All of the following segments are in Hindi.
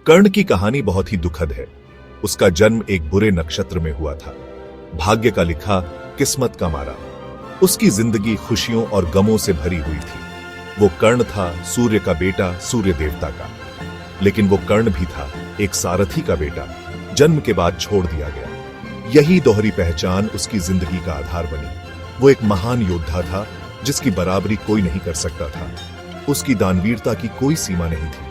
कर्ण की कहानी बहुत ही दुखद है। उसका जन्म एक बुरे नक्षत्र में हुआ था। भाग्य का लिखा, किस्मत का मारा। उसकी जिंदगी खुशियों और गमों से भरी हुई थी। वो कर्ण था, सूर्य का बेटा, सूर्य देवता का। लेकिन वो कर्ण भी था, एक सारथी का बेटा, जन्म के बाद छोड़ दिया गया। यही दोहरी पहचान उसकी जिंदगी का आधार बनी। वो एक महान योद्धा था, जिसकी बराबरी कोई नहीं कर सकता था। उसकी दानवीरता की कोई सीमा नहीं थी।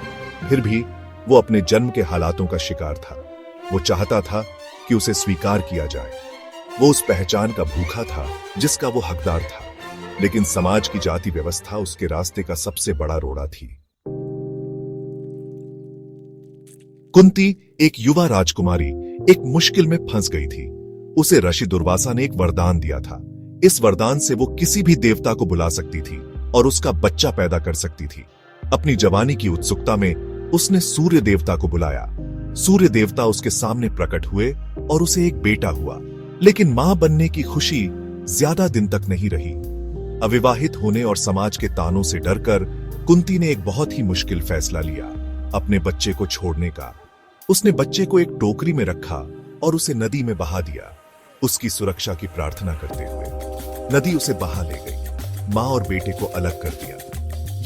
फिर भी वो अपने जन्म के हालातों का शिकार था। वो चाहता था कि उसे स्वीकार किया जाए। वो उस पहचान का भूखा था जिसका वो हकदार था। लेकिन समाज की जाति व्यवस्था उसके रास्ते का सबसे बड़ा रोड़ा थी। कुंती, एक युवा राजकुमारी, एक मुश्किल में फंस गई थी। उसे ऋषि दुर्वासा ने एक वरदान दिया था। इस वरदान से वो किसी भी देवता को बुला सकती थी और उसका बच्चा पैदा कर सकती थी। अपनी जवानी की उत्सुकता में उसने सूर्य देवता को बुलाया। सूर्य देवता उसके सामने प्रकट हुए और उसे एक बेटा हुआ। लेकिन मां बनने की खुशी ज्यादा दिन तक नहीं रही। अविवाहित होने और समाज के तानों से डरकर कुंती ने एक बहुत ही मुश्किल फैसला लिया, अपने बच्चे को छोड़ने का। उसने बच्चे को एक टोकरी में रखा और उसे नदी में बहा दिया, उसकी सुरक्षा की प्रार्थना करते हुए। नदी उसे बहा ले गई। मां और बेटे को अलग कर दिया।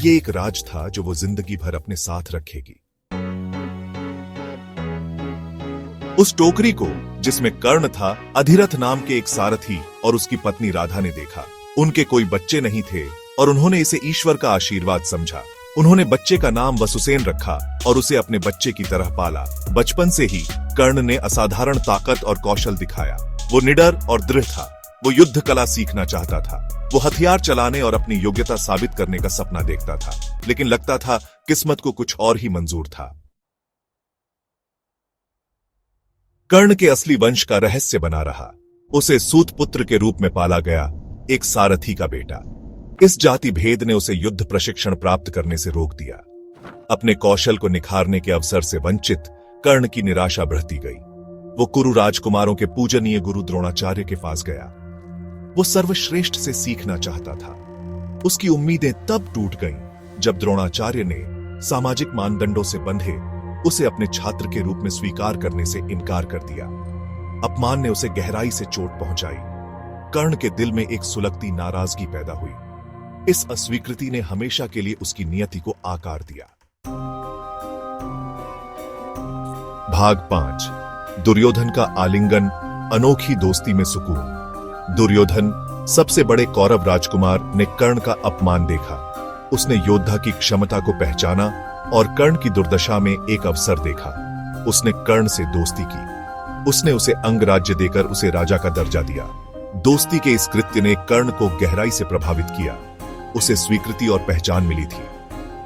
ये एक राज था जो वो जिंदगी भर अपने साथ रखेगी। उस टोकरी को, जिसमें कर्ण था, अधिरथ नाम के एक सारथी और उसकी पत्नी राधा ने देखा। उनके कोई बच्चे नहीं थे और उन्होंने इसे ईश्वर का आशीर्वाद समझा। उन्होंने बच्चे का नाम वसुसेन रखा और उसे अपने बच्चे की तरह पाला। बचपन से ही कर्ण ने असाधारण ताकत और कौशल दिखाया। वो निडर और दृढ़ था। वो युद्ध कला सीखना चाहता था। वो हथियार चलाने और अपनी योग्यता साबित करने का सपना देखता था। लेकिन लगता था किस्मत को कुछ और ही मंजूर था। कर्ण के असली वंश का रहस्य बना रहा। उसे सूत पुत्र के रूप में पाला गया, एक सारथी का बेटा। इस जाति भेद ने उसे युद्ध प्रशिक्षण प्राप्त करने से रोक दिया। अपने कौशल को निखारने के अवसर से वंचित कर्ण की निराशा बढ़ती गई। वो कुरु राजकुमारों के पूजनीय गुरु द्रोणाचार्य के पास गया। वो सर्वश्रेष्ठ से सीखना चाहता था। उसकी उम्मीदें तब टूट गईं जब द्रोणाचार्य ने सामाजिक मानदंडों से बंधे उसे अपने छात्र के रूप में स्वीकार करने से इनकार कर दिया। अपमान ने उसे गहराई से चोट पहुंचाई। कर्ण के दिल में एक सुलगती नाराजगी पैदा हुई। इस अस्वीकृति ने हमेशा के लिए उसकी नियति को आकार दिया। भाग 5। दुर्योधन का आलिंगन, अनोखी दोस्ती में सुकून। दुर्योधन, सबसे बड़े कौरव राजकुमार, ने कर्ण का अपमान देखा। उसने योद्धा की क्षमता को पहचाना और कर्ण की दुर्दशा में एक अवसर देखा। उसने कर्ण से दोस्ती की। उसने उसे अंगराज्य देकर उसे राजा का दर्जा दिया। दोस्ती के इस कृत्य ने कर्ण को गहराई से प्रभावित किया। उसे स्वीकृति और पहचान मिली थी।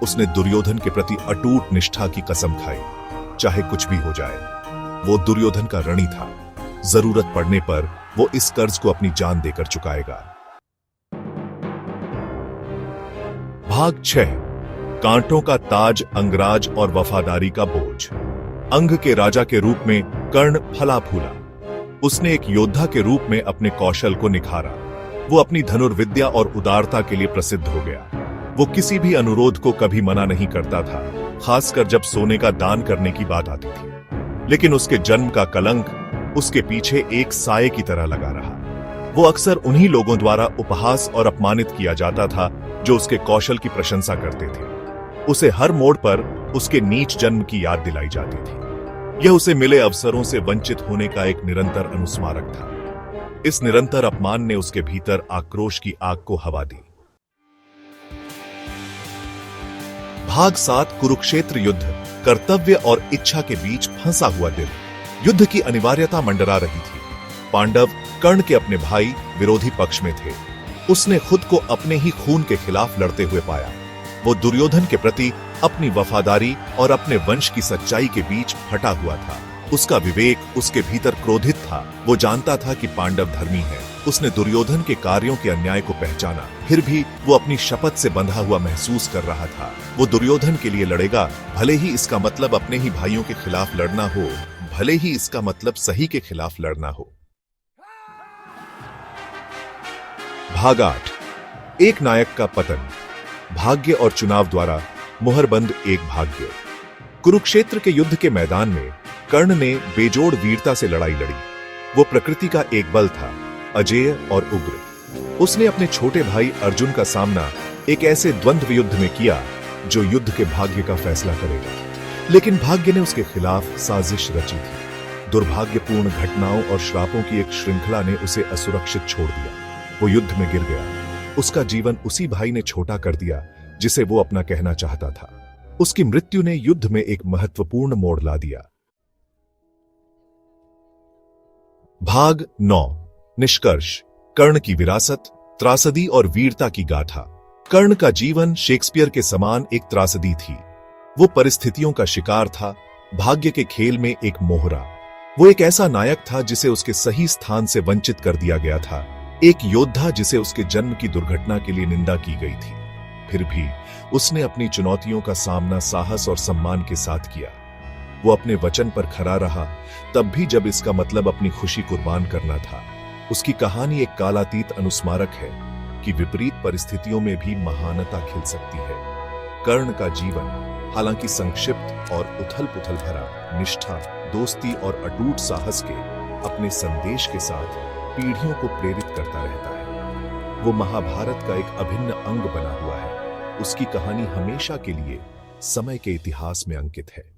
उसने दुर्योधन के प्रति अटूट निष्ठा की कसम खाई, चाहे कुछ भी हो जाए। वो दुर्योधन का ऋणी था। जरूरत पड़ने पर वो इस कर्ज को अपनी जान देकर चुकाएगा। भाग 6। कांटों का ताज, अंगराज और वफादारी का बोझ। अंग के राजा के रूप में कर्ण फला फूला। उसने एक योद्धा के रूप में अपने कौशल को निखारा। वो अपनी धनुर्विद्या और उदारता के लिए प्रसिद्ध हो गया। वो किसी भी अनुरोध को कभी मना नहीं करता था, खासकर जब सोने का दान करने की बात आती थी। लेकिन उसके जन्म का कलंक उसके पीछे एक साये की तरह लगा रहा। वो अक्सर उन्हीं लोगों द्वारा उपहास और अपमानित किया जाता था जो उसके कौशल की प्रशंसा करते थे। उसे हर मोड़ पर उसके नीच जन्म की याद दिलाई जाती थी। यह उसे मिले अवसरों से वंचित होने का एक निरंतर अनुस्मारक था। इस निरंतर अपमान ने उसके भीतर आक्रोश की आग को हवा दी। भाग 7। कुरुक्षेत्र युद्ध, कर्तव्य और इच्छा के बीच फंसा हुआ दिल। युद्ध की अनिवार्यता मंडरा रही थी। पांडव कर्ण के अपने भाई विरोधी पक्ष में थे। उसने खुद को अपने ही खून के खिलाफ लड़ते हुए पाया। वो दुर्योधन के प्रति अपनी वफादारी और अपने वंश की सच्चाई के बीच फटा हुआ था। उसका विवेक उसके भीतर क्रोधित था। वो जानता था कि पांडव धर्मी है। उसने दुर्योधन के कार्यों के अन्याय को पहचाना। फिर भी वो अपनी शपथ से बंधा हुआ महसूस कर रहा था। वो दुर्योधन के लिए लड़ेगा, भले ही इसका मतलब अपने ही भाइयों के खिलाफ लड़ना हो, भले ही इसका मतलब सही के खिलाफ लड़ना हो। भाग 8। एक नायक का पतन। भाग्य और चुनाव द्वारा मुहरबंद एक भाग्य। कुरुक्षेत्र के युद्ध के मैदान में कर्ण ने बेजोड़ वीरता से लड़ाई लड़ी। वो प्रकृति का एक बल था, अजेय और उग्र। उसने अपने छोटे भाई अर्जुन का सामना एक ऐसे द्वंद्व युद्ध में किया जो युद्ध के भाग्य का फैसला करेगा। लेकिन भाग्य ने उसके खिलाफ साजिश रची थी। दुर्भाग्यपूर्ण घटनाओं और श्रापों की एक श्रृंखला ने उसे असुरक्षित छोड़ दिया। वो युद्ध में गिर गया। उसका जीवन उसी भाई ने छोटा कर दिया जिसे वो अपना कहना चाहता था। उसकी मृत्यु ने युद्ध में एक महत्वपूर्ण मोड़ ला दिया। भाग 9। निष्कर्ष। कर्ण की विरासत, त्रासदी और वीरता की गाथा। कर्ण का जीवन शेक्सपियर के समान एक त्रासदी थी। वो परिस्थितियों का शिकार था, भाग्य के खेल में एक मोहरा। वो एक ऐसा नायक था जिसे उसके सही स्थान से वंचित कर दिया गया था, एक योद्धा जिसे उसके जन्म की दुर्घटना के लिए निंदा की गई थी। फिर भी उसने अपनी चुनौतियों का सामना साहस और सम्मान के साथ किया। वो अपने वचन पर खरा रहा, तब भी जब इसका मतलब अपनी खुशी कुर्बान करना था। उसकी कहानी एक कालातीत अनुस्मारक है कि विपरीत परिस्थितियों में भी महानता खिल सकती है। कर्ण का जीवन हालांकि संक्षिप्त और उथल-पुथल भरा, निष्ठा, दोस्ती और अटूट साहस के अपने संदेश के साथ पीढ़ियों को प्रेरित करता रहता है। वो महाभारत का एक अभिन्न अंग बना हुआ है। उसकी कहानी हमेशा के लिए समय के इतिहास में अंकित है।